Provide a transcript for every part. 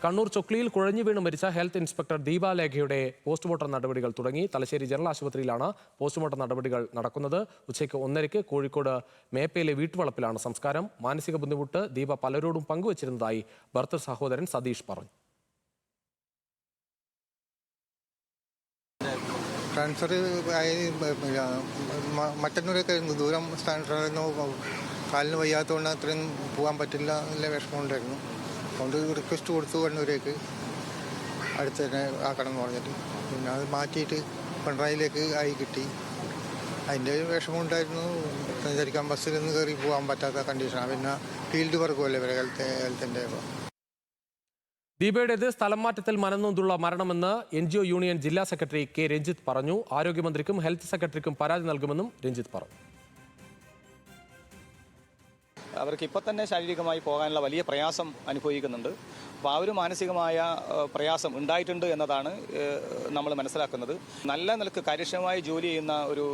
കണ്ണൂർ ചൊക്ലിയിൽ കുഴഞ്ഞു വീണ് മരിച്ച ഹെൽത്ത് ഇൻസ്പെക്ടർ ദീപ ലേഖയുടെ പോസ്റ്റ്മോർട്ടം നടപടികൾ തുടങ്ങി. തലശ്ശേരി ജനറൽ ആശുപത്രിയിലാണ് പോസ്റ്റ്മോർട്ടം നടപടികൾ നടക്കുന്നത്. ഉച്ചയ്ക്ക് 1:30 കോഴിക്കോട് മേപ്പയിലെ വീട്ടുവളപ്പിലാണ് സംസ്കാരം. മാനസിക ബുദ്ധിമുട്ട് ദീപ പലരോടും പങ്കുവച്ചിരുന്നതായി ഭർത്തൃ സഹോദരൻ സതീഷ് പറഞ്ഞു. ട്രാൻസ്ഫർ മറ്റന്നൂരൊക്കെ ദൂരം ട്രാൻസ്ഫർ കാലിന് വയ്യാത്തതുകൊണ്ട് അത്രയും പോകാൻ പറ്റില്ല എന്നുള്ള വിഷമമുണ്ടായിരുന്നു. അതുകൊണ്ട് റിക്വസ്റ്റ് കൊടുത്തു കണ്ണൂരേക്ക് അടുത്ത് തന്നെ ആക്കണം എന്ന് പറഞ്ഞിട്ട്. പിന്നെ അത് മാറ്റിയിട്ട് പിണറായിലേക്ക് ആയി കിട്ടി. അതിൻ്റെ വിഷമമുണ്ടായിരുന്നു. സഞ്ചരിക്കാൻ ബസ്സിൽ നിന്ന് കയറി പോകാൻ പറ്റാത്ത കണ്ടീഷനാണ്. പിന്നെ ഫീൽഡ് വർക്കുമല്ലേ ഇവരെ ഹെൽത്തിൻ്റെ. ദീപയുടേത് സ്ഥലം മാറ്റത്തിൽ മനംനൊന്തുള്ള മരണമെന്ന് NGO യൂണിയൻ ജില്ലാ സെക്രട്ടറി കെ രഞ്ജിത്ത് പറഞ്ഞു. ആരോഗ്യമന്ത്രിക്കും ഹെൽത്ത് സെക്രട്ടറിക്കും പരാതി നൽകുമെന്നും രഞ്ജിത്ത് പറഞ്ഞു. അവർക്ക് ഇപ്പോൾ തന്നെ ശാരീരികമായി പോകാനുള്ള വലിയ പ്രയാസം അനുഭവിക്കുന്നുണ്ട്. അപ്പോൾ ആ ഒരു മാനസികമായ പ്രയാസം ഉണ്ടായിട്ടുണ്ട് എന്നതാണ് നമ്മൾ മനസ്സിലാക്കുന്നത്. നല്ല നിലക്ക് കാര്യക്ഷമമായി ജോലി ചെയ്യുന്ന ഒരു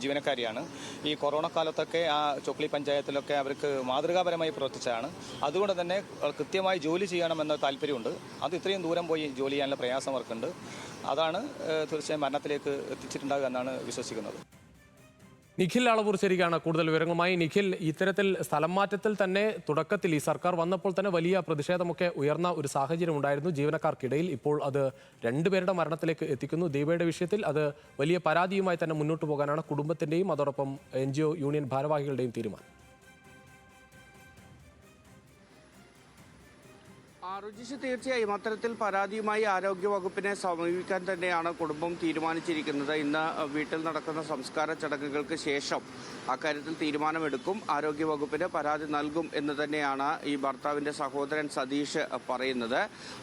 ജീവനക്കാരിയാണ്. ഈ കൊറോണ കാലത്തൊക്കെ ആ ചൊക്ലി പഞ്ചായത്തിലൊക്കെ അവർക്ക് മാതൃകാപരമായി പ്രവർത്തിച്ചതാണ്. അതുകൊണ്ട് തന്നെ കൃത്യമായി ജോലി ചെയ്യണമെന്ന താല്പര്യമുണ്ട്. അത് ഇത്രയും ദൂരം പോയി ജോലി ചെയ്യാനുള്ള പ്രയാസം അവർക്കുണ്ട്. അതാണ് തീർച്ചയായും മരണത്തിലേക്ക് എത്തിച്ചിട്ടുണ്ടാകുക എന്നാണ് വിശ്വസിക്കുന്നത്. നിഖിൽ അളവൂർശ്ശേരിക്കാണ് കൂടുതൽ വിവരങ്ങളുമായി. നിഖിൽ, ഇത്തരത്തിൽ സ്ഥലം മാറ്റത്തിൽ തന്നെ തുടക്കത്തിൽ ഈ സർക്കാർ വന്നപ്പോൾ തന്നെ വലിയ പ്രതിഷേധമൊക്കെ ഉയർന്ന ഒരു സാഹചര്യം ഉണ്ടായിരുന്നു ജീവനക്കാർക്കിടയിൽ. ഇപ്പോൾ അത് രണ്ടുപേരുടെ മരണത്തിലേക്ക് എത്തിക്കുന്നു. ദീപയുടെ വിഷയത്തിൽ അത് വലിയ പരാതിയുമായി തന്നെ മുന്നോട്ട് പോകാനാണ് കുടുംബത്തിന്റെയും അതോടൊപ്പം NGO യൂണിയൻ ഭാരവാഹികളുടെയും തീരുമാനം. രുചിഷ്, തീർച്ചയായും അത്തരത്തിൽ പരാതിയുമായി ആരോഗ്യവകുപ്പിനെ സമീപിക്കാൻ തന്നെയാണ് കുടുംബം തീരുമാനിച്ചിരിക്കുന്നത്. ഇന്ന് വീട്ടിൽ നടക്കുന്ന സംസ്കാര ചടങ്ങുകൾക്ക് ശേഷം അക്കാര്യത്തിൽ തീരുമാനമെടുക്കും. ആരോഗ്യവകുപ്പിന് പരാതി നൽകും എന്ന് തന്നെയാണ് ഈ ഭർത്താവിൻ്റെ സഹോദരൻ സതീഷ് പറയുന്നത്.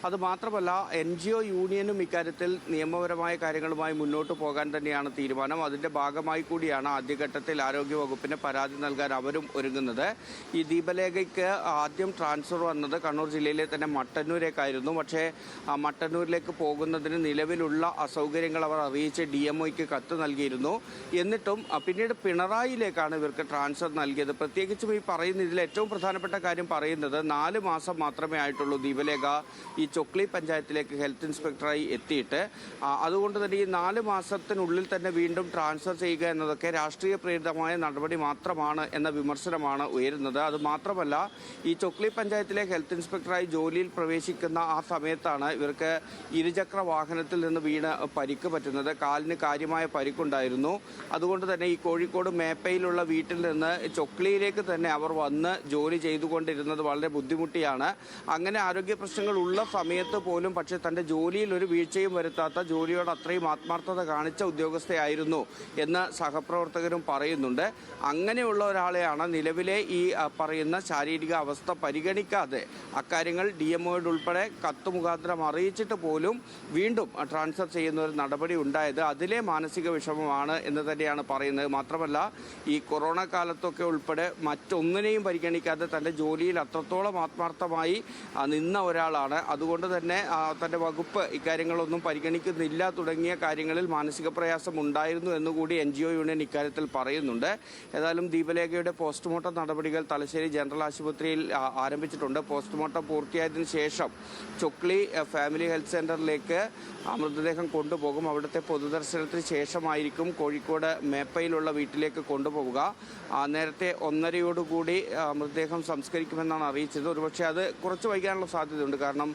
അതുമാത്രമല്ല, NGO യൂണിയനും ഇക്കാര്യത്തിൽ നിയമപരമായ കാര്യങ്ങളുമായി മുന്നോട്ട് പോകാൻ തന്നെയാണ് തീരുമാനം. അതിൻ്റെ ഭാഗമായി കൂടിയാണ് ആദ്യഘട്ടത്തിൽ ആരോഗ്യവകുപ്പിന് പരാതി നൽകാൻ അവരും ഒരുങ്ങുന്നത്. ഈ ദീപലേഖയ്ക്ക് ആദ്യം ട്രാൻസ്ഫർ വന്നത് കണ്ണൂർ ജില്ലയിലെ തന്നെ മട്ടന്നൂരേക്കായിരുന്നു. പക്ഷേ മട്ടന്നൂരിലേക്ക് പോകുന്നതിന് നിലവിലുള്ള അസൗകര്യങ്ങൾ അവർ അറിയിച്ച് DMOയ്ക്ക് കത്ത് നൽകിയിരുന്നു. എന്നിട്ടും പിന്നീട് പിണറായിലേക്കാണ് ഇവർക്ക് ട്രാൻസ്ഫർ നൽകിയത്. പ്രത്യേകിച്ചും ഈ പറയുന്ന ഇതിൽ ഏറ്റവും പ്രധാനപ്പെട്ട കാര്യം പറയുന്നത് 4 മാസം മാത്രമേ ആയിട്ടുള്ളൂ ദീപലേഖ ഈ ചൊക്ലി പഞ്ചായത്തിലേക്ക് ഹെൽത്ത് ഇൻസ്പെക്ടറായി എത്തിയിട്ട്. അതുകൊണ്ട് തന്നെ ഈ 4 മാസത്തിനുള്ളിൽ തന്നെ വീണ്ടും ട്രാൻസ്ഫർ ചെയ്യുക എന്നതൊക്കെ രാഷ്ട്രീയ പ്രേരിതമായ നടപടി മാത്രമാണ് എന്ന വിമർശനമാണ് ഉയരുന്നത്. അതുമാത്രമല്ല, ഈ ചൊക്ലി പഞ്ചായത്തിലെ ഹെൽത്ത് ഇൻസ്പെക്ടറായി ജോലിയിൽ പ്രവേശിക്കുന്ന ആ സമയത്താണ് ഇവർക്ക് ഇരുചക്ര വാഹനത്തിൽ നിന്ന് വീണ് പരിക്ക് പറ്റുന്നത്. കാലിന് കാര്യമായ പരിക്കുണ്ടായിരുന്നു. അതുകൊണ്ട് തന്നെ ഈ കോഴിക്കോട് മേപ്പയിലുള്ള വീട്ടിൽ നിന്ന് ചൊക്ലിയിലേക്ക് തന്നെ അവർ വന്ന് ജോലി ചെയ്തുകൊണ്ടിരുന്നത് വളരെ ബുദ്ധിമുട്ടിയാണ്. അങ്ങനെ ആരോഗ്യ പ്രശ്നങ്ങൾ ഉള്ള സമയത്ത് പോലും പക്ഷേ തൻ്റെ ജോലിയിൽ ഒരു വീഴ്ചയും വരുത്താത്ത, ജോലിയോട് അത്രയും ആത്മാർത്ഥത കാണിച്ച ഉദ്യോഗസ്ഥയായിരുന്നു എന്ന് സഹപ്രവർത്തകരും പറയുന്നുണ്ട്. അങ്ങനെയുള്ള ഒരാളെയാണ് നിലവിലെ ഈ പറയുന്ന ശാരീരിക അവസ്ഥ പരിഗണിക്കാതെ അക്കാര്യങ്ങൾ DMOയോട് ഉൾപ്പെടെ കത്ത് മുഖാന്തരം അറിയിച്ചിട്ട് പോലും വീണ്ടും ട്രാൻസ്ഫർ ചെയ്യുന്ന ഒരു നടപടി ഉണ്ടായത്. അതിലെ മാനസിക വിഷമമാണ് എന്ന് തന്നെയാണ് പറയുന്നത്. മാത്രമല്ല, ഈ കൊറോണ കാലത്തൊക്കെ ഉൾപ്പെടെ മറ്റൊന്നിനെയും പരിഗണിക്കാതെ തൻ്റെ ജോലിയിൽ അത്രത്തോളം ആത്മാർത്ഥമായി നിന്ന ഒരാളാണ്. അതുകൊണ്ട് തന്നെ തൻ്റെ വകുപ്പ് ഇക്കാര്യങ്ങളൊന്നും പരിഗണിക്കുന്നില്ല തുടങ്ങിയ കാര്യങ്ങളിൽ മാനസിക പ്രയാസം ഉണ്ടായിരുന്നു എന്നുകൂടി NGO യൂണിയൻ ഇക്കാര്യത്തിൽ പറയുന്നുണ്ട്. ഏതായാലും ദീപലേഖയുടെ പോസ്റ്റ്മോർട്ടം നടപടികൾ തലശ്ശേരി ജനറൽ ആശുപത്രിയിൽ ആരംഭിച്ചിട്ടുണ്ട്. പോസ്റ്റ്മോർട്ടം പൂർത്തിയായതിനു ശേഷം ചൊക്ലി ഫാമിലി ഹെൽത്ത് സെൻ്ററിലേക്ക് മൃതദേഹം കൊണ്ടുപോകും. അവിടുത്തെ പൊതുദർശനത്തിന് ശേഷമായിരിക്കും കോഴിക്കോട് മേപ്പയിലുള്ള വീട്ടിലേക്ക് കൊണ്ടുപോവുക. നേരത്തെ 1:30 മൃതദേഹം സംസ്കരിക്കുമെന്നാണ് അറിയിച്ചത്. ഒരുപക്ഷെ അത് കുറച്ച് വൈകാനുള്ള സാധ്യതയുണ്ട്. കാരണം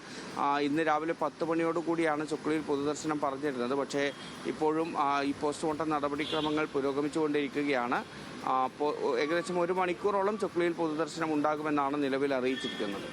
ഇന്ന് രാവിലെ 10 മണിയോടുകൂടിയാണ് ചൊക്ലിയിൽ പൊതുദർശനം പറഞ്ഞിരുന്നത്. പക്ഷേ ഇപ്പോഴും ഈ പോസ്റ്റ്മോർട്ടം നടപടിക്രമങ്ങൾ പുരോഗമിച്ചുകൊണ്ടിരിക്കുകയാണ്. ഏകദേശം 1 മണിക്കൂറോളം ചൊക്ലിയിൽ പൊതുദർശനം ഉണ്ടാകുമെന്നാണ് നിലവിൽ അറിയിച്ചിരിക്കുന്നത്.